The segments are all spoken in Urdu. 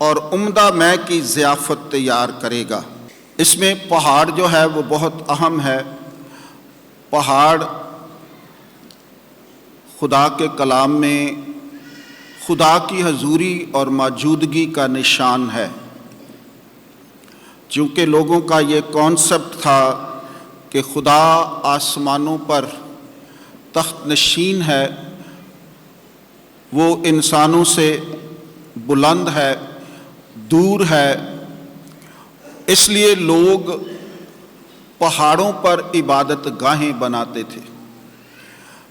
اور عمدہ مے کی ضیافت تیار کرے گا۔ اس میں پہاڑ جو ہے وہ بہت اہم ہے۔ پہاڑ خدا کے کلام میں خدا کی حضوری اور موجودگی کا نشان ہے۔ چونکہ لوگوں کا یہ کانسیپٹ تھا کہ خدا آسمانوں پر تخت نشین ہے، وہ انسانوں سے بلند ہے، دور ہے، اس لیے لوگ پہاڑوں پر عبادت گاہیں بناتے تھے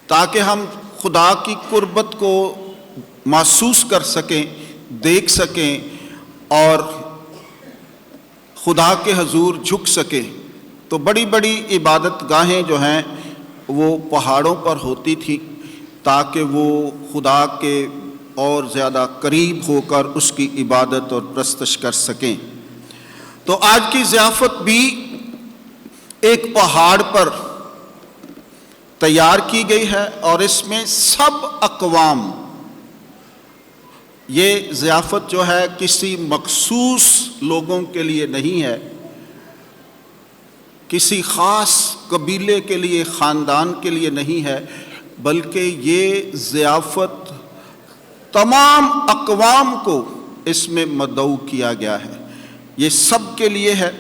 تاکہ ہم خدا کی قربت کو محسوس کر سکیں، دیکھ سکیں اور خدا کے حضور جھک سکیں۔ تو بڑی بڑی عبادت گاہیں جو ہیں وہ پہاڑوں پر ہوتی تھیں تاکہ وہ خدا کے اور زیادہ قریب ہو کر اس کی عبادت اور پرستش کر سکیں۔ تو آج کی ضیافت بھی ایک پہاڑ پر تیار کی گئی ہے اور اس میں سب اقوام، یہ ضیافت جو ہے کسی مخصوص لوگوں کے لیے نہیں ہے، کسی خاص قبیلے کے لیے، خاندان کے لیے نہیں ہے، بلکہ یہ ضیافت تمام اقوام کو اس میں مدعو کیا گیا ہے، یہ سب کے لیے ہے،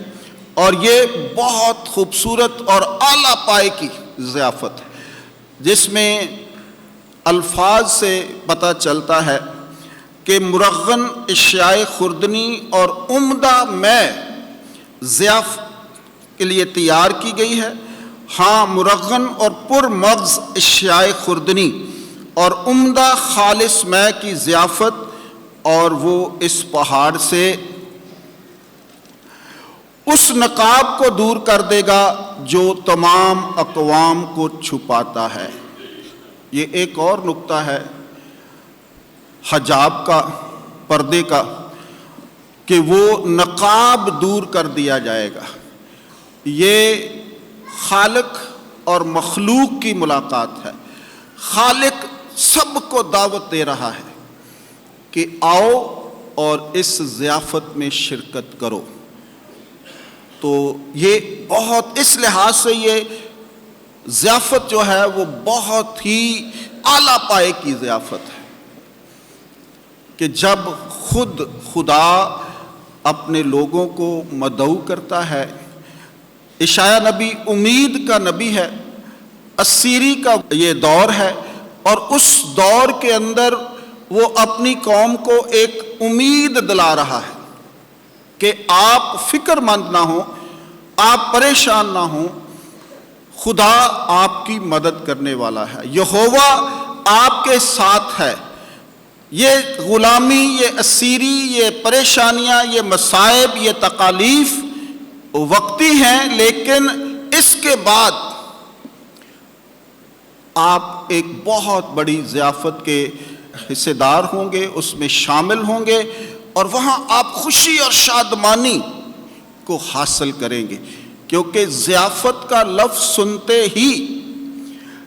اور یہ بہت خوبصورت اور اعلیٰ پائے کی ضیافت ہے، جس میں الفاظ سے پتہ چلتا ہے کہ مرغن اشیاء خوردنی اور عمدہ مے ضیافت کے لیے تیار کی گئی ہے۔ ہاں، مرغن اور پر مغز اشیاء خوردنی اور عمدہ خالص مے کی ضیافت، اور وہ اس پہاڑ سے اس نقاب کو دور کر دے گا جو تمام اقوام کو چھپاتا ہے۔ یہ ایک اور نقطہ ہے حجاب کا، پردے کا، کہ وہ نقاب دور کر دیا جائے گا۔ یہ خالق اور مخلوق کی ملاقات ہے۔ خالق سب کو دعوت دے رہا ہے کہ آؤ اور اس ضیافت میں شرکت کرو۔ تو یہ بہت، اس لحاظ سے یہ ضیافت جو ہے وہ بہت ہی اعلیٰ پائے کی ضیافت ہے کہ جب خود خدا اپنے لوگوں کو مدعو کرتا ہے۔ اشعیاء نبی امید کا نبی ہے، اسیری کا یہ دور ہے، اور اس دور کے اندر وہ اپنی قوم کو ایک امید دلا رہا ہے کہ آپ فکر مند نہ ہوں، آپ پریشان نہ ہوں، خدا آپ کی مدد کرنے والا ہے، یہوہ آپ کے ساتھ ہے۔ یہ غلامی، یہ اسیری، یہ پریشانیاں، یہ مصائب، یہ تکالیف وقتی ہیں، لیکن اس کے بعد آپ ایک بہت بڑی ضیافت کے حصے دار ہوں گے، اس میں شامل ہوں گے، اور وہاں آپ خوشی اور شادمانی کو حاصل کریں گے، کیونکہ ضیافت کا لفظ سنتے ہی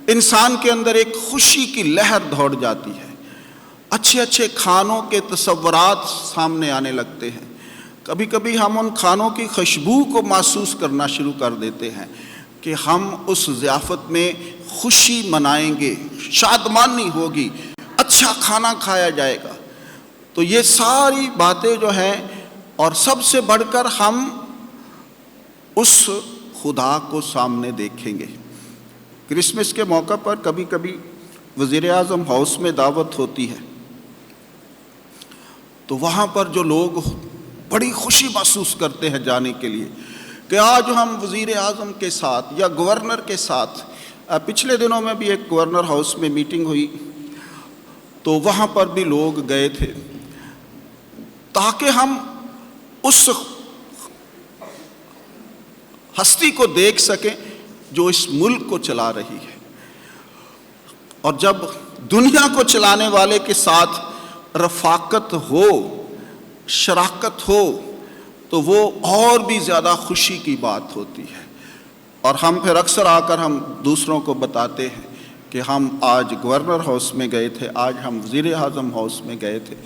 انسان کے اندر ایک خوشی کی لہر دوڑ جاتی ہے، اچھے اچھے کھانوں کے تصورات سامنے آنے لگتے ہیں۔ کبھی کبھی ہم ان کھانوں کی خوشبو کو محسوس کرنا شروع کر دیتے ہیں کہ ہم اس ضیافت میں خوشی منائیں گے، شادمانی ہوگی، اچھا کھانا کھایا جائے گا۔ تو یہ ساری باتیں جو ہیں، اور سب سے بڑھ کر ہم اس خدا کو سامنے دیکھیں گے۔ کرسمس کے موقع پر کبھی کبھی وزیر اعظم ہاؤس میں دعوت ہوتی ہے، تو وہاں پر جو لوگ بڑی خوشی محسوس کرتے ہیں جانے کے لیے کہ آج ہم وزیر اعظم کے ساتھ یا گورنر کے ساتھ، پچھلے دنوں میں بھی ایک گورنر ہاؤس میں میٹنگ ہوئی، تو وہاں پر بھی لوگ گئے تھے تاکہ ہم اس ہستی کو دیکھ سکیں جو اس ملک کو چلا رہی ہے۔ اور جب دنیا کو چلانے والے کے ساتھ رفاقت ہو، شراکت ہو، تو وہ اور بھی زیادہ خوشی کی بات ہوتی ہے۔ اور ہم پھر اکثر آ کر ہم دوسروں کو بتاتے ہیں کہ ہم آج گورنر ہاؤس میں گئے تھے، آج ہم وزیر اعظم ہاؤس میں گئے تھے۔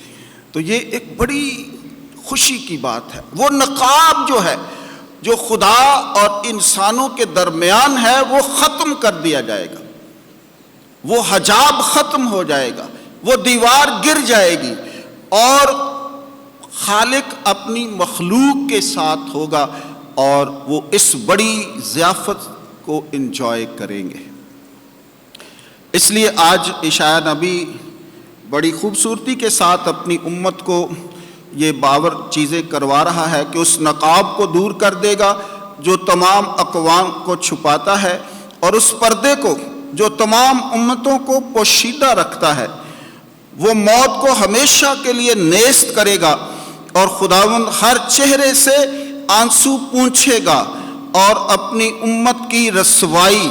تو یہ ایک بڑی خوشی کی بات ہے۔ وہ نقاب جو ہے، جو خدا اور انسانوں کے درمیان ہے، وہ ختم کر دیا جائے گا، وہ حجاب ختم ہو جائے گا، وہ دیوار گر جائے گی، اور خالق اپنی مخلوق کے ساتھ ہوگا، اور وہ اس بڑی ضیافت کو انجوائے کریں گے۔ اس لیے آج اشعیا نبی بڑی خوبصورتی کے ساتھ اپنی امت کو یہ باور چیزیں کروا رہا ہے کہ اس نقاب کو دور کر دے گا جو تمام اقوام کو چھپاتا ہے، اور اس پردے کو جو تمام امتوں کو پوشیدہ رکھتا ہے، وہ موت کو ہمیشہ کے لیے نیست کرے گا، اور خداوند ہر چہرے سے آنسو پونچھے گا، اور اپنی امت کی رسوائی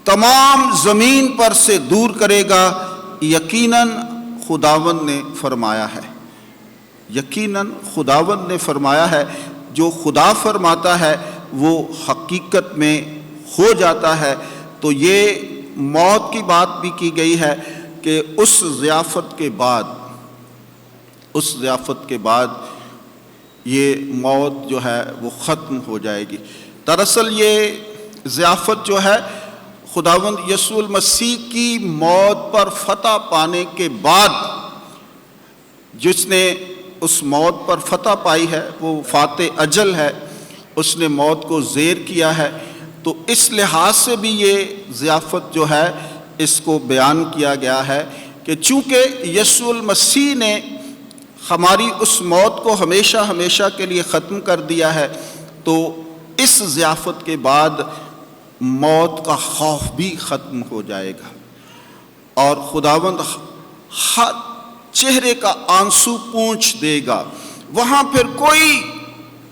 تمام زمین پر سے دور کرے گا۔ یقیناً خداوند نے فرمایا ہے، یقیناً خداوند نے فرمایا ہے۔ جو خدا فرماتا ہے وہ حقیقت میں ہو جاتا ہے۔ تو یہ موت کی بات بھی کی گئی ہے کہ اس ضیافت کے بعد یہ موت جو ہے وہ ختم ہو جائے گی۔ دراصل یہ ضیافت جو ہے خداوند یسوع المسیح کی موت پر فتح پانے کے بعد، جس نے اس موت پر فتح پائی ہے وہ فاتح اجل ہے، اس نے موت کو زیر کیا ہے۔ تو اس لحاظ سے بھی یہ ضیافت جو ہے اس کو بیان کیا گیا ہے کہ چونکہ یسوع المسیح نے ہماری اس موت کو ہمیشہ ہمیشہ کے لیے ختم کر دیا ہے، تو اس ضیافت کے بعد موت کا خوف بھی ختم ہو جائے گا، اور خداوند ہر چہرے کا آنسو پونچھ دے گا۔ وہاں پھر کوئی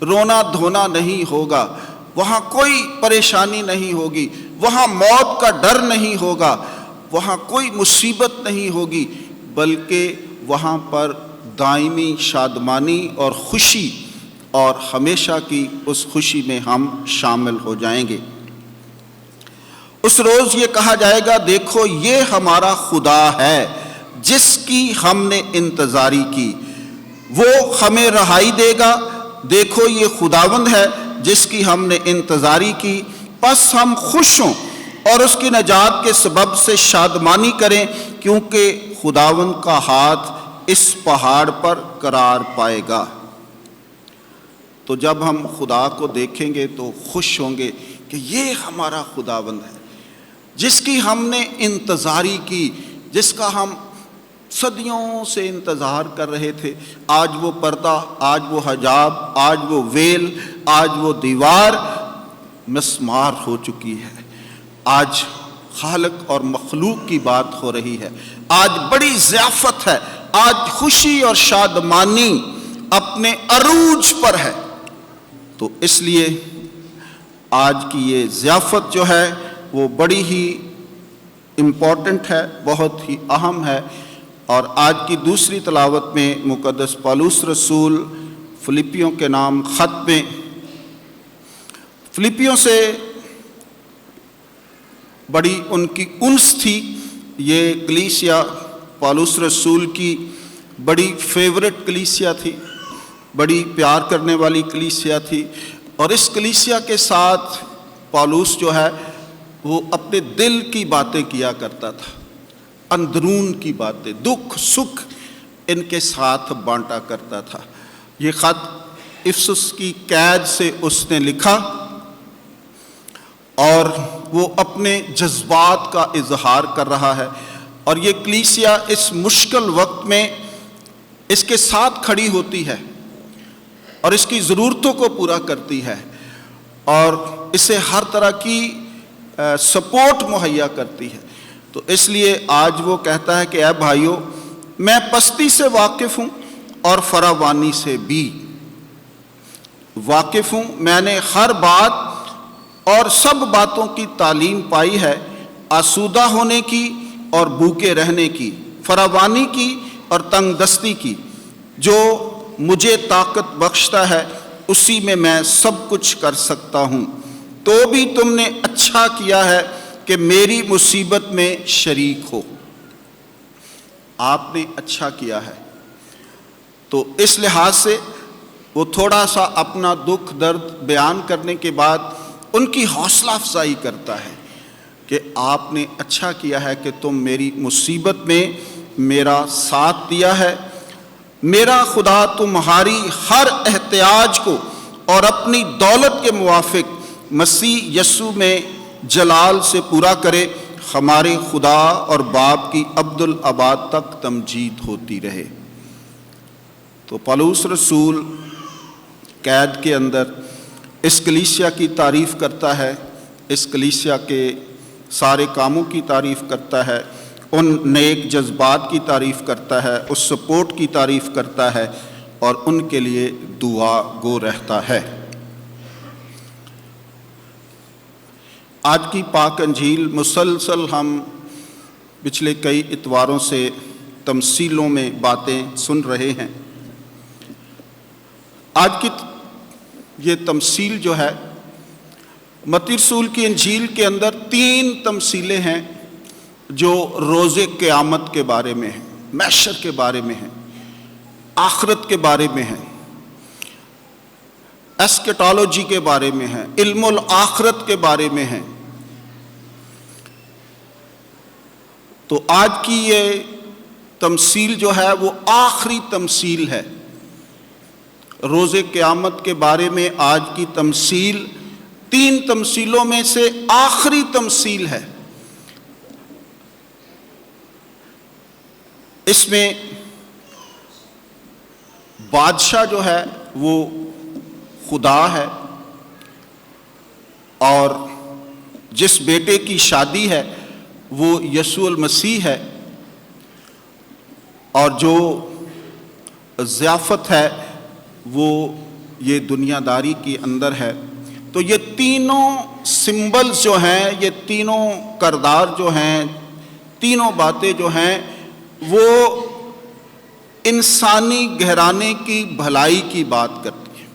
رونا دھونا نہیں ہوگا، وہاں کوئی پریشانی نہیں ہوگی، وہاں موت کا ڈر نہیں ہوگا، وہاں کوئی مصیبت نہیں ہوگی، بلکہ وہاں پر دائمی شادمانی اور خوشی، اور ہمیشہ کی اس خوشی میں ہم شامل ہو جائیں گے۔ اس روز یہ کہا جائے گا، دیکھو یہ ہمارا خدا ہے جس کی ہم نے انتظاری کی، وہ ہمیں رہائی دے گا۔ دیکھو یہ خداوند ہے جس کی ہم نے انتظاری کی، پس ہم خوش ہوں اور اس کی نجات کے سبب سے شادمانی کریں، کیونکہ خداوند کا ہاتھ اس پہاڑ پر قرار پائے گا۔ تو جب ہم خدا کو دیکھیں گے تو خوش ہوں گے کہ یہ ہمارا خداوند ہے جس کی ہم نے انتظاری کی، جس کا ہم صدیوں سے انتظار کر رہے تھے۔ آج وہ پردہ، آج وہ حجاب، آج وہ ویل، آج وہ دیوار مسمار ہو چکی ہے۔ آج خالق اور مخلوق کی بات ہو رہی ہے، آج بڑی ضیافت ہے، آج خوشی اور شادمانی اپنے عروج پر ہے۔ تو اس لیے آج کی یہ ضیافت جو ہے وہ بڑی ہی امپورٹنٹ ہے، بہت ہی اہم ہے۔ اور آج کی دوسری تلاوت میں مقدس پالوس رسول فلپیوں کے نام خط میں فلپیوں سے بڑی ان کی انس تھی۔ یہ کلیسیا پالوس رسول کی بڑی فیورٹ کلیسیا تھی، بڑی پیار کرنے والی کلیسیا تھی، اور اس کلیسیا کے ساتھ پالوس جو ہے وہ اپنے دل کی باتیں کیا کرتا تھا، اندرون کی باتیں، دکھ سکھ ان کے ساتھ بانٹا کرتا تھا۔ یہ خط افسس کی قید سے اس نے لکھا، اور وہ اپنے جذبات کا اظہار کر رہا ہے، اور یہ کلیسیا اس مشکل وقت میں اس کے ساتھ کھڑی ہوتی ہے اور اس کی ضرورتوں کو پورا کرتی ہے، اور اسے ہر طرح کی سپورٹ مہیا کرتی ہے۔ تو اس لیے آج وہ کہتا ہے کہ اے بھائیو، میں پستی سے واقف ہوں اور فراوانی سے بھی واقف ہوں۔ میں نے ہر بات اور سب باتوں کی تعلیم پائی ہے، آسودہ ہونے کی اور بھوکے رہنے کی، فراوانی کی اور تنگ دستی کی۔ جو مجھے طاقت بخشتا ہے اسی میں سب کچھ کر سکتا ہوں۔ تو بھی تم نے اچھا کیا ہے کہ میری مصیبت میں شریک ہو۔ آپ نے اچھا کیا ہے۔ تو اس لحاظ سے وہ تھوڑا سا اپنا دکھ درد بیان کرنے کے بعد ان کی حوصلہ افزائی کرتا ہے کہ آپ نے اچھا کیا ہے کہ تم میری مصیبت میں میرا ساتھ دیا ہے، میرا خدا تمہاری ہر احتیاج کو اور اپنی دولت کے موافق مسیح یسوع میں جلال سے پورا کرے، ہمارے خدا اور باپ کی ابدالآباد تک تمجید ہوتی رہے۔ تو پولس رسول قید کے اندر اس کلیسیا کی تعریف کرتا ہے، اس کلیسیا کے سارے کاموں کی تعریف کرتا ہے، ان نیک جذبات کی تعریف کرتا ہے، اس سپورٹ کی تعریف کرتا ہے اور ان کے لیے دعا گو رہتا ہے۔ آج کی پاک انجیل مسلسل ہم پچھلے کئی اتواروں سے تمثیلوں میں باتیں سن رہے ہیں۔ آج کی یہ تمثیل جو ہے متی رسول کی انجیل کے اندر 3 تمثیلیں ہیں جو روز قیامت کے بارے میں ہیں، محشر کے بارے میں ہیں، آخرت کے بارے میں ہیں، ایسکیٹالوجی کے بارے میں ہیں، علم الآخرت کے بارے میں ہیں۔ تو آج کی یہ تمثیل جو ہے وہ آخری تمثیل ہے۔ روز قیامت کے بارے میں آج کی تمثیل 3 تمثیلوں میں سے آخری تمثیل ہے۔ اس میں بادشاہ جو ہے وہ خدا ہے، اور جس بیٹے کی شادی ہے وہ یسوع المسیح ہے، اور جو ضیافت ہے وہ یہ دنیا داری کے اندر ہے۔ تو یہ تینوں سمبلز جو ہیں، یہ تینوں کردار جو ہیں، تینوں باتیں جو ہیں وہ انسانی گھرانے کی بھلائی کی بات کرتی ہیں۔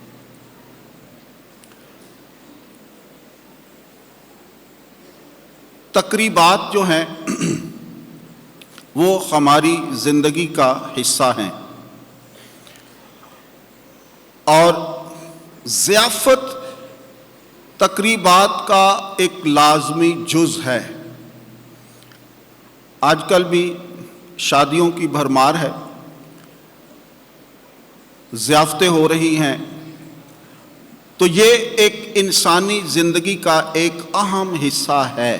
تقریبات جو ہیں وہ ہماری زندگی کا حصہ ہیں، اور ضیافت تقریبات کا ایک لازمی جز ہے۔ آج کل بھی شادیوں کی بھرمار ہے، ضیافتیں ہو رہی ہیں، تو یہ ایک انسانی زندگی کا ایک اہم حصہ ہے۔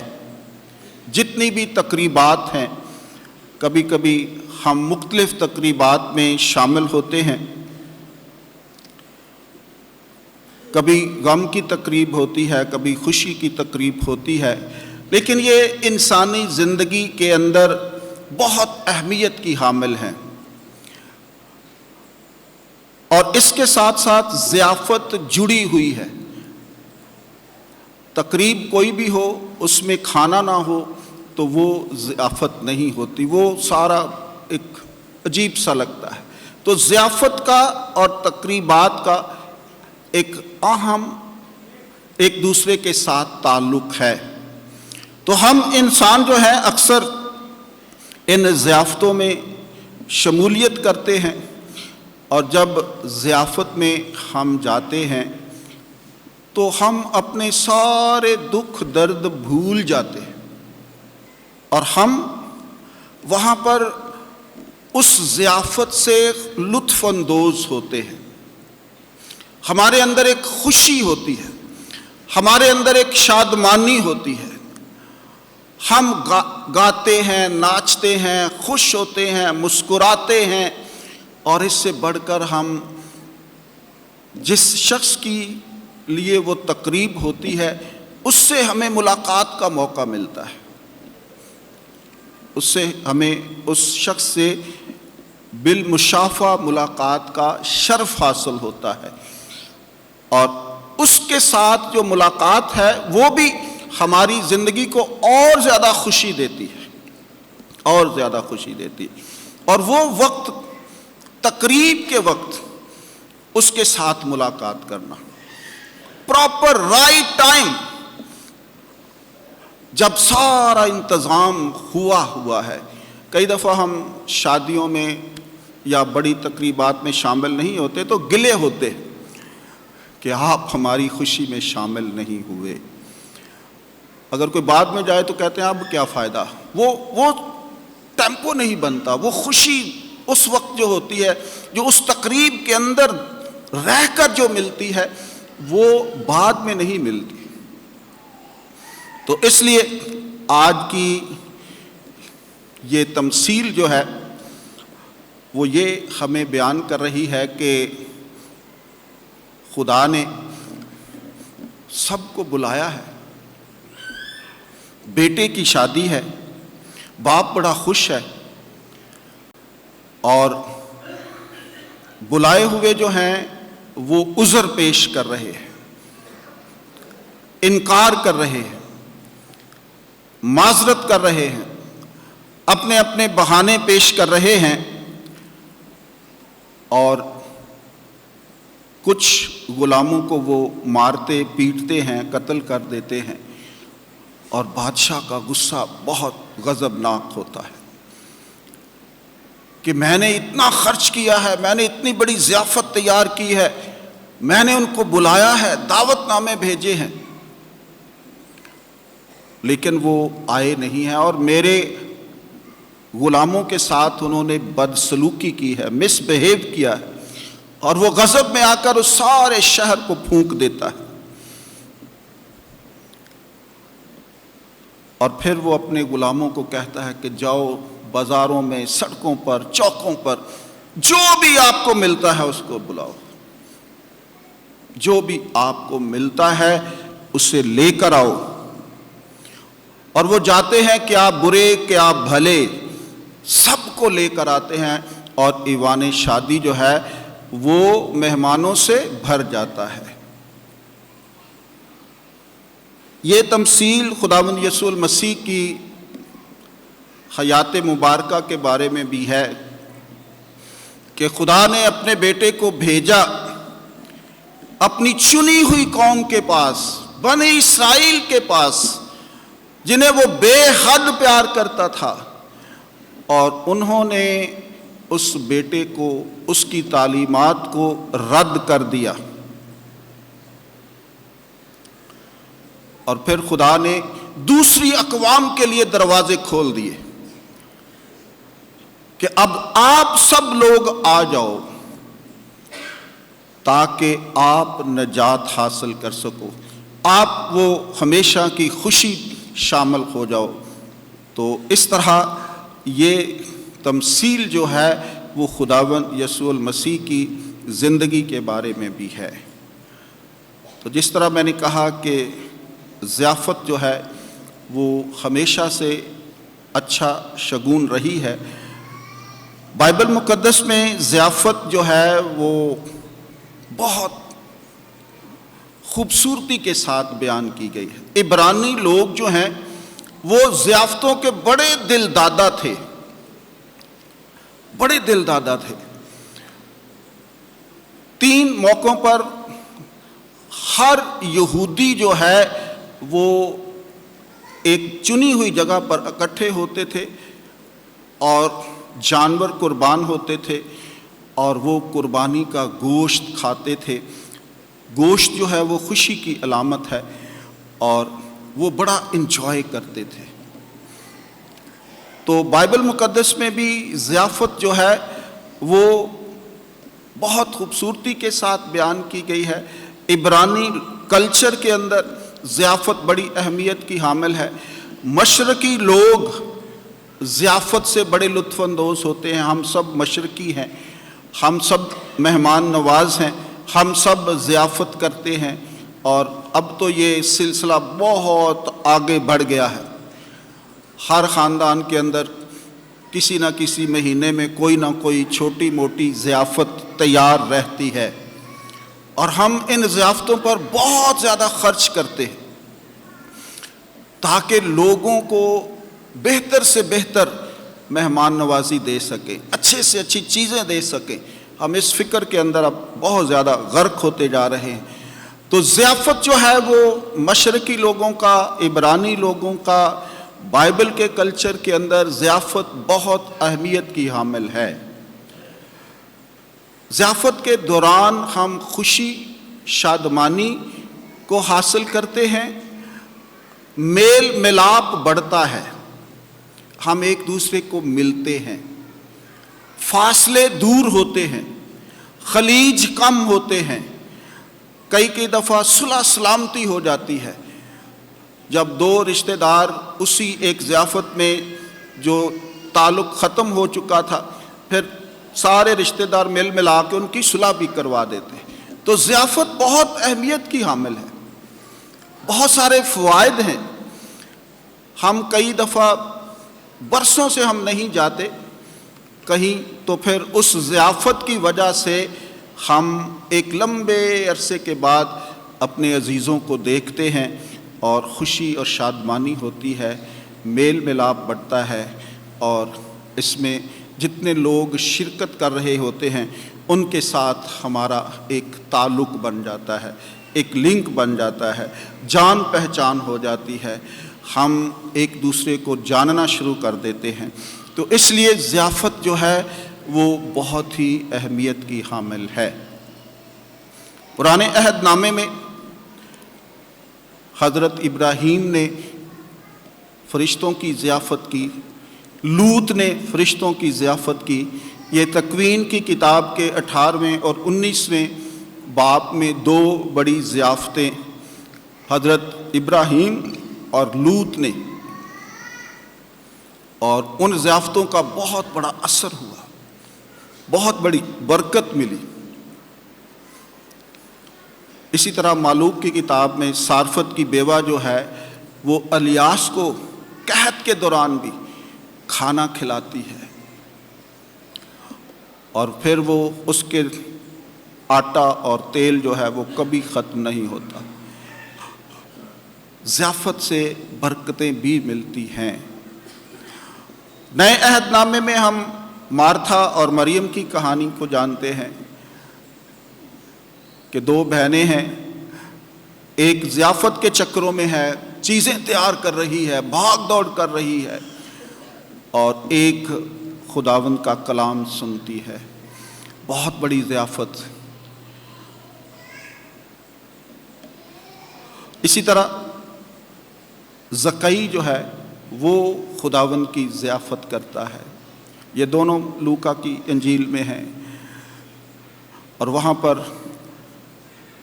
جتنی بھی تقریبات ہیں، کبھی کبھی ہم مختلف تقریبات میں شامل ہوتے ہیں، کبھی غم کی تقریب ہوتی ہے، کبھی خوشی کی تقریب ہوتی ہے، لیکن یہ انسانی زندگی کے اندر بہت اہمیت کی حامل ہیں۔ اور اس کے ساتھ ساتھ ضیافت جڑی ہوئی ہے۔ تقریب کوئی بھی ہو، اس میں کھانا نہ ہو تو وہ ضیافت نہیں ہوتی، وہ سارا ایک عجیب سا لگتا ہے۔ تو ضیافت کا اور تقریبات کا ایک اہم ایک دوسرے کے ساتھ تعلق ہے۔ تو ہم انسان جو ہے اکثر ان ضیافتوں میں شمولیت کرتے ہیں، اور جب ضیافت میں ہم جاتے ہیں تو ہم اپنے سارے دکھ درد بھول جاتے ہیں، اور ہم وہاں پر اس ضیافت سے لطف اندوز ہوتے ہیں۔ ہمارے اندر ایک خوشی ہوتی ہے، ہمارے اندر ایک شادمانی ہوتی ہے، ہم گاتے ہیں، ناچتے ہیں، خوش ہوتے ہیں، مسکراتے ہیں، اور اس سے بڑھ کر ہم جس شخص کی لیے وہ تقریب ہوتی ہے اس سے ہمیں ملاقات کا موقع ملتا ہے، اس سے ہمیں اس شخص سے بالمشافہ ملاقات کا شرف حاصل ہوتا ہے، اور اس کے ساتھ جو ملاقات ہے وہ بھی ہماری زندگی کو اور زیادہ خوشی دیتی ہے، اور زیادہ خوشی دیتی ہے۔ اور وہ وقت، تقریب کے وقت اس کے ساتھ ملاقات کرنا، پراپر رائٹ ٹائم، جب سارا انتظام ہوا ہے۔ کئی دفعہ ہم شادیوں میں یا بڑی تقریبات میں شامل نہیں ہوتے تو گلے ہوتے ہیں کہ آپ ہماری خوشی میں شامل نہیں ہوئے۔ اگر کوئی بعد میں جائے تو کہتے ہیں اب کیا فائدہ، وہ ٹیمپو نہیں بنتا، وہ خوشی اس وقت جو ہوتی ہے، جو اس تقریب کے اندر رہ کر جو ملتی ہے، وہ بعد میں نہیں ملتی۔ تو اس لیے آج کی یہ تمثیل جو ہے وہ یہ ہمیں بیان کر رہی ہے کہ خدا نے سب کو بلایا ہے، بیٹے کی شادی ہے، باپ بڑا خوش ہے، اور بلائے ہوئے جو ہیں وہ عذر پیش کر رہے ہیں، انکار کر رہے ہیں، معذرت کر رہے ہیں، اپنے اپنے بہانے پیش کر رہے ہیں، اور کچھ غلاموں کو وہ مارتے پیٹتے ہیں، قتل کر دیتے ہیں، اور بادشاہ کا غصہ بہت غضبناک ہوتا ہے کہ میں نے اتنا خرچ کیا ہے، میں نے اتنی بڑی ضیافت تیار کی ہے، میں نے ان کو بلایا ہے، دعوت نامے بھیجے ہیں، لیکن وہ آئے نہیں ہیں، اور میرے غلاموں کے ساتھ انہوں نے بدسلوکی کی ہے، مس بہیو کیا ہے، اور وہ غضب میں آ کر اس سارے شہر کو پھونک دیتا ہے۔ اور پھر وہ اپنے غلاموں کو کہتا ہے کہ جاؤ بازاروں میں، سڑکوں پر، چوکوں پر، جو بھی آپ کو ملتا ہے اس کو بلاؤ، جو بھی آپ کو ملتا ہے اسے لے کر آؤ۔ اور وہ جاتے ہیں، کیا برے کیا بھلے، سب کو لے کر آتے ہیں، اور ایوان شادی جو ہے وہ مہمانوں سے بھر جاتا ہے۔ یہ تمثیل خداوند یسوع المسیح کی حیات مبارکہ کے بارے میں بھی ہے کہ خدا نے اپنے بیٹے کو بھیجا اپنی چنی ہوئی قوم کے پاس، بنی اسرائیل کے پاس، جنہیں وہ بے حد پیار کرتا تھا، اور انہوں نے اس بیٹے کو، اس کی تعلیمات کو رد کر دیا۔ اور پھر خدا نے دوسری اقوام کے لیے دروازے کھول دیے کہ اب آپ سب لوگ آ جاؤ تاکہ آپ نجات حاصل کر سکو، آپ وہ ہمیشہ کی خوشی شامل ہو جاؤ۔ تو اس طرح یہ تمثیل جو ہے وہ خداوند یسوع المسیح کی زندگی کے بارے میں بھی ہے۔ تو جس طرح میں نے کہا کہ ضیافت جو ہے وہ ہمیشہ سے اچھا شگون رہی ہے، بائبل مقدس میں ضیافت جو ہے وہ بہت خوبصورتی کے ساتھ بیان کی گئی ہے۔ عبرانی لوگ جو ہیں وہ ضیافتوں کے بڑے دل دادا تھے، بڑے دل دادا تھے۔ 3 موقعوں پر ہر یہودی جو ہے وہ ایک چنی ہوئی جگہ پر اکٹھے ہوتے تھے اور جانور قربان ہوتے تھے، اور وہ قربانی کا گوشت کھاتے تھے۔ گوشت جو ہے وہ خوشی کی علامت ہے، اور وہ بڑا انجوائے کرتے تھے۔ تو بائبل مقدس میں بھی ضیافت جو ہے وہ بہت خوبصورتی کے ساتھ بیان کی گئی ہے۔ عبرانی کلچر کے اندر ضیافت بڑی اہمیت کی حامل ہے۔ مشرقی لوگ ضیافت سے بڑے لطف اندوز ہوتے ہیں، ہم سب مشرقی ہیں، ہم سب مہمان نواز ہیں، ہم سب ضیافت کرتے ہیں، اور اب تو یہ سلسلہ بہت آگے بڑھ گیا ہے۔ ہر خاندان کے اندر کسی نہ کسی مہینے میں کوئی نہ کوئی چھوٹی موٹی ضیافت تیار رہتی ہے، اور ہم ان ضیافتوں پر بہت زیادہ خرچ کرتے ہیں تاکہ لوگوں کو بہتر سے بہتر مہمان نوازی دے سکیں، اچھے سے اچھی چیزیں دے سکیں۔ ہم اس فکر کے اندر اب بہت زیادہ غرق ہوتے جا رہے ہیں۔ تو ضیافت جو ہے وہ مشرقی لوگوں کا، عبرانی لوگوں کا، بائبل کے کلچر کے اندر ضیافت بہت اہمیت کی حامل ہے۔ ضیافت کے دوران ہم خوشی شادمانی کو حاصل کرتے ہیں، میل ملاپ بڑھتا ہے، ہم ایک دوسرے کو ملتے ہیں، فاصلے دور ہوتے ہیں، خلیج کم ہوتے ہیں، کئی دفعہ صلح سلامتی ہو جاتی ہے۔ جب دو رشتہ دار اسی ایک ضیافت میں جو تعلق ختم ہو چکا تھا، پھر سارے رشتہ دار مل ملا کے ان کی صلح بھی کروا دیتے ہیں۔ تو ضیافت بہت اہمیت کی حامل ہے، بہت سارے فوائد ہیں۔ ہم کئی دفعہ برسوں سے ہم نہیں جاتے کہیں، تو پھر اس ضیافت کی وجہ سے ہم ایک لمبے عرصے کے بعد اپنے عزیزوں کو دیکھتے ہیں اور خوشی اور شادمانی ہوتی ہے، میل ملاپ بڑھتا ہے، اور اس میں جتنے لوگ شرکت کر رہے ہوتے ہیں ان کے ساتھ ہمارا ایک تعلق بن جاتا ہے، ایک لنک بن جاتا ہے، جان پہچان ہو جاتی ہے، ہم ایک دوسرے کو جاننا شروع کر دیتے ہیں۔ تو اس لیے ضیافت جو ہے وہ بہت ہی اہمیت کی حامل ہے۔ پرانے عہد نامے میں حضرت ابراہیم نے فرشتوں کی ضیافت کی، لوط نے فرشتوں کی ضیافت کی۔ یہ تکوین کی کتاب کے 18ویں اور 19ویں باب میں دو بڑی ضیافتیں حضرت ابراہیم اور لوط نے، اور ان ضیافتوں کا بہت بڑا اثر ہوا، بہت بڑی برکت ملی۔ اسی طرح مالوک کی کتاب میں صارفت کی بیوہ جو ہے وہ الیاس کو قحط کے دوران بھی کھانا کھلاتی ہے، اور پھر وہ اس کے آٹا اور تیل جو ہے وہ کبھی ختم نہیں ہوتا۔ ضیافت سے برکتیں بھی ملتی ہیں۔ نئے عہد نامے میں ہم مارتھا اور مریم کی کہانی کو جانتے ہیں کہ دو بہنیں ہیں، ایک ضیافت کے چکروں میں ہے، چیزیں تیار کر رہی ہے، بھاگ دوڑ کر رہی ہے، اور ایک خداوند کا کلام سنتی ہے۔ بہت بڑی ضیافت۔ اسی طرح زکئی جو ہے وہ خداوند کی ضیافت کرتا ہے۔ یہ دونوں لوکا کی انجیل میں ہیں، اور وہاں پر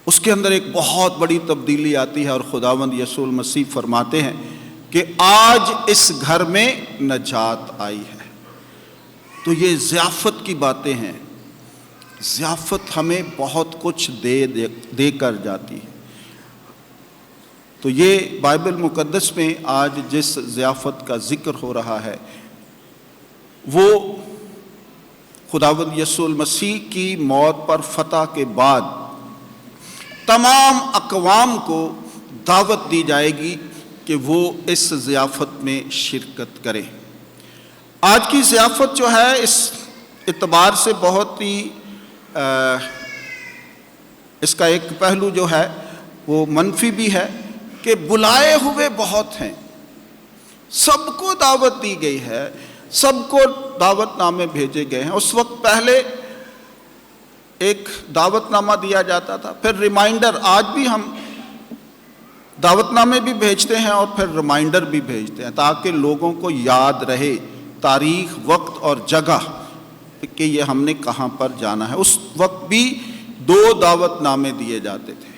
اس کے اندر ایک بہت بڑی تبدیلی آتی ہے، اور خداوند یسوع المسیح فرماتے ہیں کہ آج اس گھر میں نجات آئی ہے۔ تو یہ ضیافت کی باتیں ہیں۔ ضیافت ہمیں بہت کچھ دے کر جاتی ہے۔ تو یہ بائبل مقدس میں آج جس ضیافت کا ذکر ہو رہا ہے وہ خداوند یسوع المسیح کی موت پر فتح کے بعد تمام اقوام کو دعوت دی جائے گی کہ وہ اس ضیافت میں شرکت کریں۔ آج کی ضیافت جو ہے اس اعتبار سے بہت ہی اس کا ایک پہلو جو ہے وہ منفی بھی ہے کہ بلائے ہوئے بہت ہیں، سب کو دعوت دی گئی ہے، سب کو دعوت نامے بھیجے گئے ہیں۔ اس وقت پہلے ایک دعوت نامہ دیا جاتا تھا، پھر ریمائنڈر، آج بھی ہم دعوت نامے بھی بھیجتے ہیں اور پھر ریمائنڈر بھی بھیجتے ہیں تاکہ لوگوں کو یاد رہے تاریخ، وقت اور جگہ کہ یہ ہم نے کہاں پر جانا ہے۔ اس وقت بھی دو دعوت نامے دیے جاتے تھے،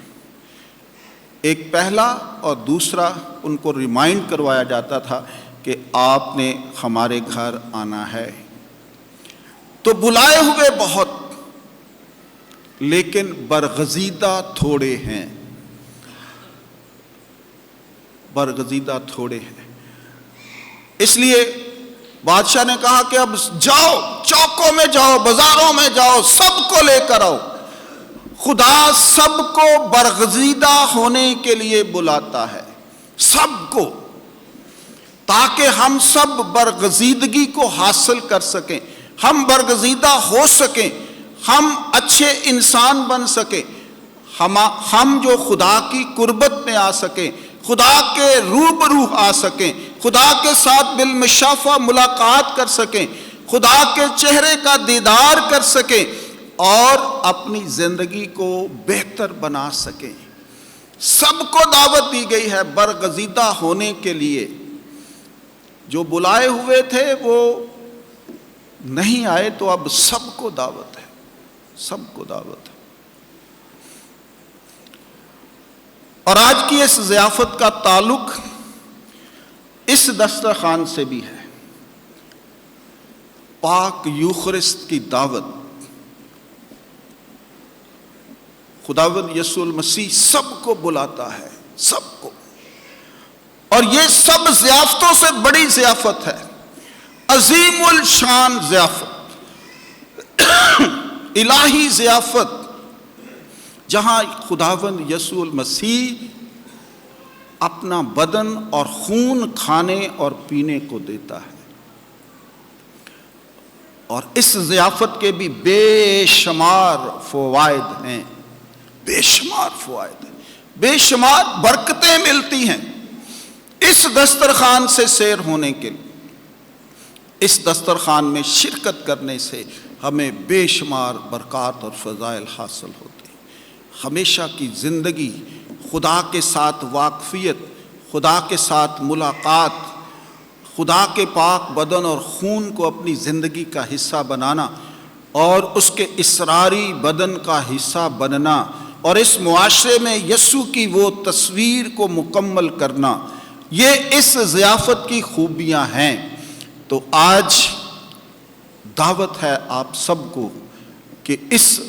ایک پہلا اور دوسرا ان کو ریمائنڈ کروایا جاتا تھا کہ آپ نے ہمارے گھر آنا ہے۔ تو بلائے ہوئے بہت لیکن برگزیدہ تھوڑے ہیں، برگزیدہ تھوڑے ہیں۔ اس لیے بادشاہ نے کہا کہ اب جاؤ، چوکوں میں جاؤ، بازاروں میں جاؤ، سب کو لے کر آؤ۔ خدا سب کو برگزیدہ ہونے کے لیے بلاتا ہے، سب کو، تاکہ ہم سب برگزیدگی کو حاصل کر سکیں، ہم برگزیدہ ہو سکیں، ہم اچھے انسان بن سکیں، ہم جو خدا کی قربت میں آ سکیں، خدا کے روبرو آ سکیں، خدا کے ساتھ بالمشافہ ملاقات کر سکیں، خدا کے چہرے کا دیدار کر سکیں، اور اپنی زندگی کو بہتر بنا سکیں۔ سب کو دعوت دی گئی ہے برگزیدہ ہونے کے لیے۔ جو بلائے ہوئے تھے وہ نہیں آئے، تو اب سب کو دعوت ہے، سب کو دعوت ہے۔ اور آج کی اس ضیافت کا تعلق اس دسترخوان سے بھی ہے۔ پاک یوخرسٹ کی دعوت، خداوند یسوع المسیح سب کو بلاتا ہے، سب کو۔ اور یہ سب ضیافتوں سے بڑی ضیافت ہے، عظیم الشان ضیافت، الہی ضیافت، جہاں خداوند یسوع المسیح اپنا بدن اور خون کھانے اور پینے کو دیتا ہے۔ اور اس ضیافت کے بھی بے شمار فوائد ہیں، بے شمار فوائد ہیں، بے شمار برکتیں ملتی ہیں اس دسترخوان سے سیر ہونے کے لیے۔ اس دسترخوان میں شرکت کرنے سے ہمیں بے شمار برکات اور فضائل حاصل ہوتے ہیں۔ ہمیشہ کی زندگی، خدا کے ساتھ واقفیت، خدا کے ساتھ ملاقات، خدا کے پاک بدن اور خون کو اپنی زندگی کا حصہ بنانا اور اس کے اسراری بدن کا حصہ بننا، اور اس معاشرے میں یسوع کی وہ تصویر کو مکمل کرنا، یہ اس ضیافت کی خوبیاں ہیں۔ تو آج دعوت ہے آپ سب کو کہ اس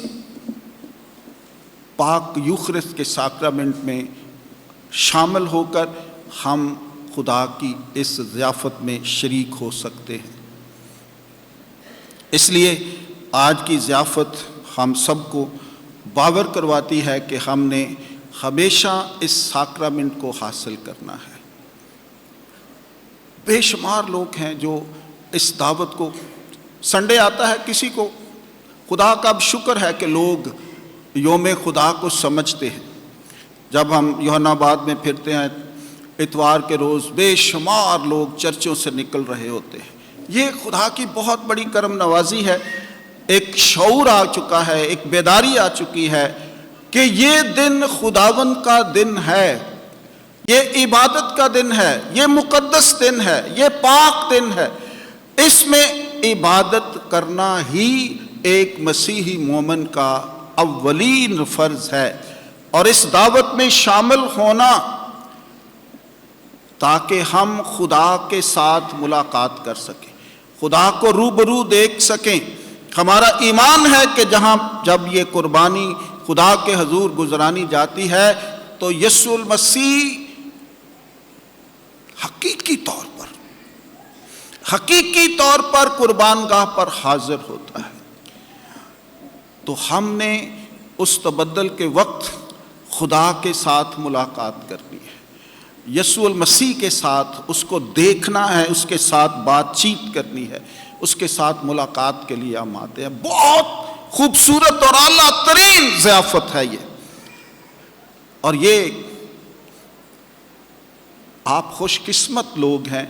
پاک یوخرسٹ کے ساکرامنٹ میں شامل ہو کر ہم خدا کی اس ضیافت میں شریک ہو سکتے ہیں۔ اس لیے آج کی ضیافت ہم سب کو باور کرواتی ہے کہ ہم نے ہمیشہ اس ساکرامنٹ کو حاصل کرنا ہے۔ بے شمار لوگ ہیں جو اس دعوت کو، سنڈے آتا ہے کسی کو، خدا کا اب شکر ہے کہ لوگ یوم خدا کو سمجھتے ہیں۔ جب ہم یوحنا آباد میں پھرتے ہیں اتوار کے روز، بے شمار لوگ چرچوں سے نکل رہے ہوتے ہیں۔ یہ خدا کی بہت بڑی کرم نوازی ہے۔ ایک شعور آ چکا ہے، ایک بیداری آ چکی ہے کہ یہ دن خداوند کا دن ہے، یہ عبادت کا دن ہے، یہ مقدس دن ہے، یہ پاک دن ہے۔ اس میں عبادت کرنا ہی ایک مسیحی مومن کا اولین فرض ہے، اور اس دعوت میں شامل ہونا تاکہ ہم خدا کے ساتھ ملاقات کر سکیں، خدا کو روبرو دیکھ سکیں۔ ہمارا ایمان ہے کہ جب یہ قربانی خدا کے حضور گزرانی جاتی ہے تو یسوع المسیح حقیقی طور پر قربان گاہ پر حاضر ہوتا ہے۔ تو ہم نے اس تبدل کے وقت خدا کے ساتھ ملاقات کرنی ہے، یسوع المسیح کے ساتھ اس کو دیکھنا ہے، اس کے ساتھ بات چیت کرنی ہے، اس کے ساتھ ملاقات کے لیے ہم آتے ہیں۔ بہت خوبصورت اور اعلیٰ ترین ضیافت ہے یہ، اور یہ آپ خوش قسمت لوگ ہیں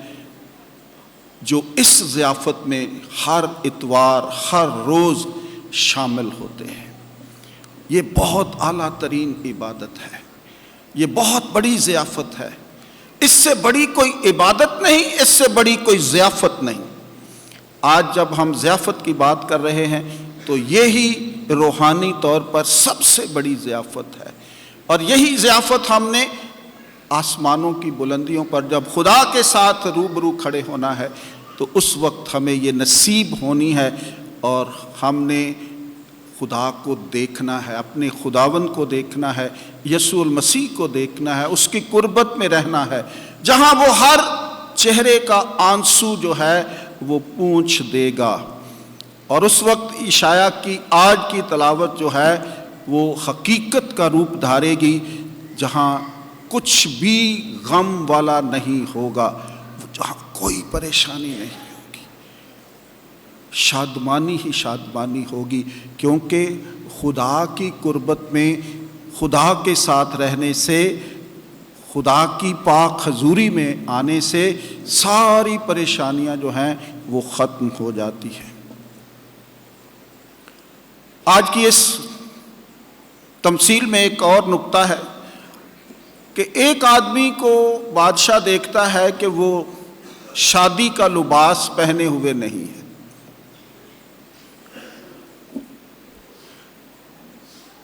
جو اس ضیافت میں ہر اتوار ہر روز شامل ہوتے ہیں۔ یہ بہت اعلیٰ ترین عبادت ہے، یہ بہت بڑی ضیافت ہے۔ اس سے بڑی کوئی عبادت نہیں، اس سے بڑی کوئی ضیافت نہیں۔ آج جب ہم ضیافت کی بات کر رہے ہیں تو یہی روحانی طور پر سب سے بڑی ضیافت ہے، اور یہی ضیافت ہم نے آسمانوں کی بلندیوں پر جب خدا کے ساتھ روبرو کھڑے ہونا ہے تو اس وقت ہمیں یہ نصیب ہونی ہے، اور ہم نے خدا کو دیکھنا ہے، اپنے خداوند کو دیکھنا ہے، یسوع المسیح کو دیکھنا ہے، اس کی قربت میں رہنا ہے، جہاں وہ ہر چہرے کا آنسو جو ہے وہ پونچھ دے گا۔ اور اس وقت عشایہ کی آج کی تلاوت جو ہے وہ حقیقت کا روپ دھارے گی، جہاں کچھ بھی غم والا نہیں ہوگا، جہاں کوئی پریشانی نہیں ہوگی، شادمانی ہی شادمانی ہوگی، کیونکہ خدا کی قربت میں، خدا کے ساتھ رہنے سے، خدا کی پاک حضوری میں آنے سے ساری پریشانیاں جو ہیں وہ ختم ہو جاتی ہیں۔ آج کی اس تمثیل میں ایک اور نکتہ ہے کہ ایک آدمی کو بادشاہ دیکھتا ہے کہ وہ شادی کا لباس پہنے ہوئے نہیں ہے،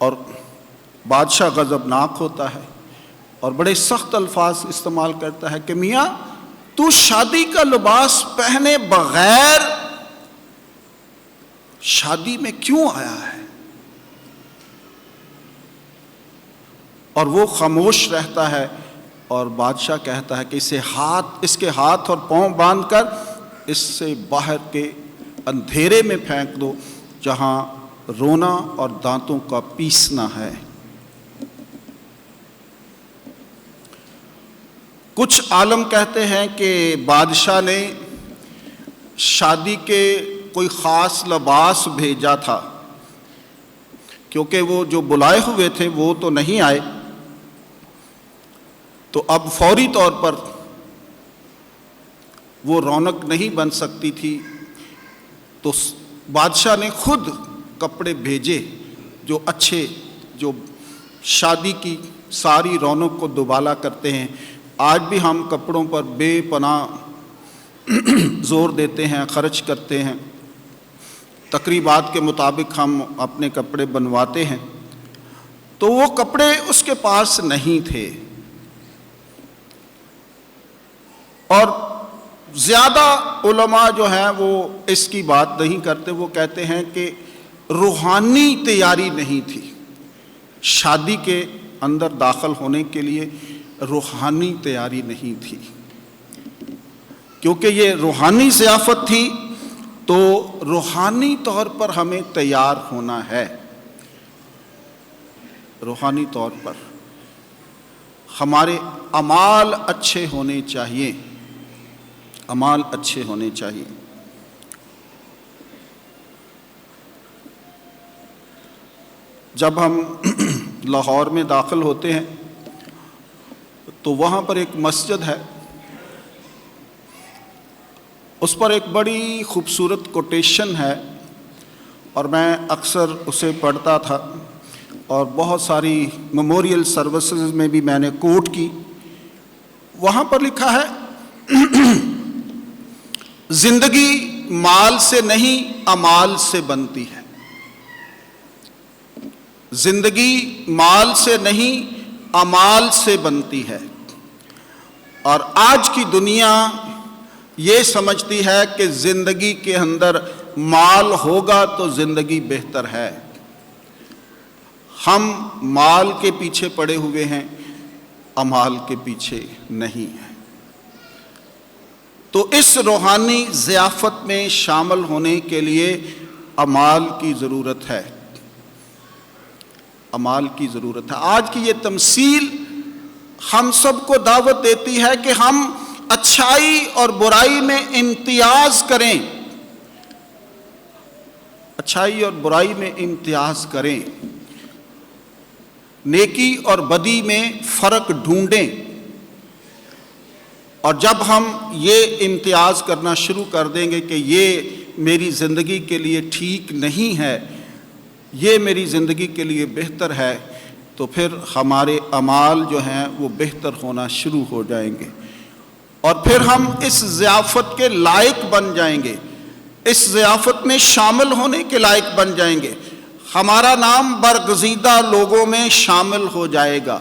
اور بادشاہ غضبناک ہوتا ہے اور بڑے سخت الفاظ استعمال کرتا ہے کہ میاں تو شادی کا لباس پہنے بغیر شادی میں کیوں آیا ہے؟ اور وہ خاموش رہتا ہے، اور بادشاہ کہتا ہے کہ اس کے ہاتھ اور پاؤں باندھ کر اس سے باہر کے اندھیرے میں پھینک دو جہاں رونا اور دانتوں کا پیسنا ہے۔ کچھ عالم کہتے ہیں کہ بادشاہ نے شادی کے کوئی خاص لباس بھیجا تھا، کیونکہ وہ جو بلائے ہوئے تھے وہ تو نہیں آئے، تو اب فوری طور پر وہ رونق نہیں بن سکتی تھی، تو بادشاہ نے خود کپڑے بھیجے جو اچھے، جو شادی کی ساری رونق کو دوبالا کرتے ہیں۔ آج بھی ہم کپڑوں پر بے پناہ زور دیتے ہیں، خرچ کرتے ہیں، تقریبات کے مطابق ہم اپنے کپڑے بنواتے ہیں، تو وہ کپڑے اس کے پاس نہیں تھے۔ اور زیادہ علماء جو ہیں وہ اس کی بات نہیں کرتے، وہ کہتے ہیں کہ روحانی تیاری نہیں تھی، شادی کے اندر داخل ہونے کے لیے روحانی تیاری نہیں تھی، کیونکہ یہ روحانی ضیافت تھی تو روحانی طور پر ہمیں تیار ہونا ہے۔ روحانی طور پر ہمارے اعمال اچھے ہونے چاہیے، اعمال اچھے ہونے چاہیے۔ جب ہم لاہور میں داخل ہوتے ہیں تو وہاں پر ایک مسجد ہے، اس پر ایک بڑی خوبصورت کوٹیشن ہے، اور میں اکثر اسے پڑھتا تھا، اور بہت ساری میموریل سروسز میں بھی میں نے کوٹ کی۔ وہاں پر لکھا ہے زندگی مال سے نہیں اعمال سے بنتی ہے، زندگی مال سے نہیں اعمال سے بنتی ہے۔ اور آج کی دنیا یہ سمجھتی ہے کہ زندگی کے اندر مال ہوگا تو زندگی بہتر ہے۔ ہم مال کے پیچھے پڑے ہوئے ہیں، اعمال کے پیچھے نہیں ہیں۔ تو اس روحانی ضیافت میں شامل ہونے کے لیے اعمال کی ضرورت ہے، اعمال کی ضرورت ہے۔ آج کی یہ تمثیل ہم سب کو دعوت دیتی ہے کہ ہم اچھائی اور برائی میں امتیاز کریں، اچھائی اور برائی میں امتیاز کریں، نیکی اور بدی میں فرق ڈھونڈیں۔ اور جب ہم یہ امتیاز کرنا شروع کر دیں گے کہ یہ میری زندگی کے لیے ٹھیک نہیں ہے، یہ میری زندگی کے لیے بہتر ہے، تو پھر ہمارے اعمال جو ہیں وہ بہتر ہونا شروع ہو جائیں گے، اور پھر ہم اس ضیافت کے لائق بن جائیں گے، اس ضیافت میں شامل ہونے کے لائق بن جائیں گے، ہمارا نام برگزیدہ لوگوں میں شامل ہو جائے گا،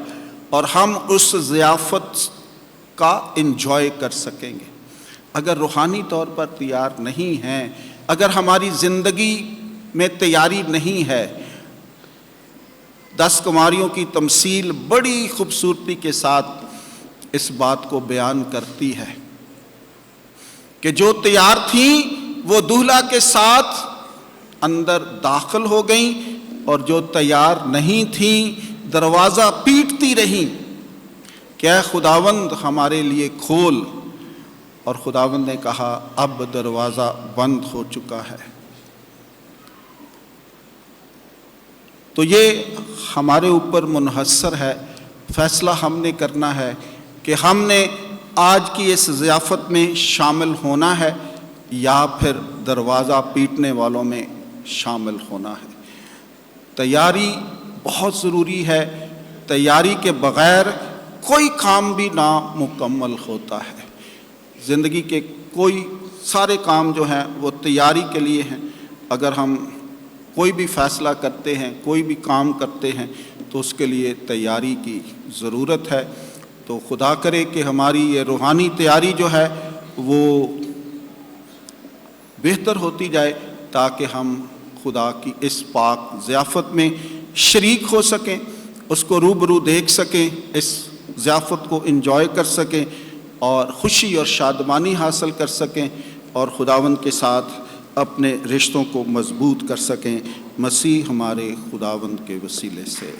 اور ہم اس ضیافت کا انجوائے کر سکیں گے۔ اگر روحانی طور پر تیار نہیں ہیں، اگر ہماری زندگی میں تیاری نہیں ہے، 10 کماریوں کی تمثیل بڑی خوبصورتی کے ساتھ اس بات کو بیان کرتی ہے کہ جو تیار تھیں وہ دولہا کے ساتھ اندر داخل ہو گئیں، اور جو تیار نہیں تھیں دروازہ پیٹتی رہیں کہ اے خداوند ہمارے لیے کھول، اور خداوند نے کہا اب دروازہ بند ہو چکا ہے۔ تو یہ ہمارے اوپر منحصر ہے، فیصلہ ہم نے کرنا ہے کہ ہم نے آج کی اس ضیافت میں شامل ہونا ہے یا پھر دروازہ پیٹنے والوں میں شامل ہونا ہے۔ تیاری بہت ضروری ہے، تیاری کے بغیر کوئی کام بھی نامکمل ہوتا ہے۔ زندگی کے کوئی سارے کام جو ہیں وہ تیاری کے لیے ہیں۔ اگر ہم کوئی بھی فیصلہ کرتے ہیں، کوئی بھی کام کرتے ہیں تو اس کے لیے تیاری کی ضرورت ہے۔ تو خدا کرے کہ ہماری یہ روحانی تیاری جو ہے وہ بہتر ہوتی جائے، تاکہ ہم خدا کی اس پاک ضیافت میں شریک ہو سکیں، اس کو روبرو دیکھ سکیں، اس ضیافت کو انجوائے کر سکیں اور خوشی اور شادمانی حاصل کر سکیں، اور خداوند کے ساتھ اپنے رشتوں کو مضبوط کر سکیں۔ مسیح ہمارے خداوند کے وسیلے سے۔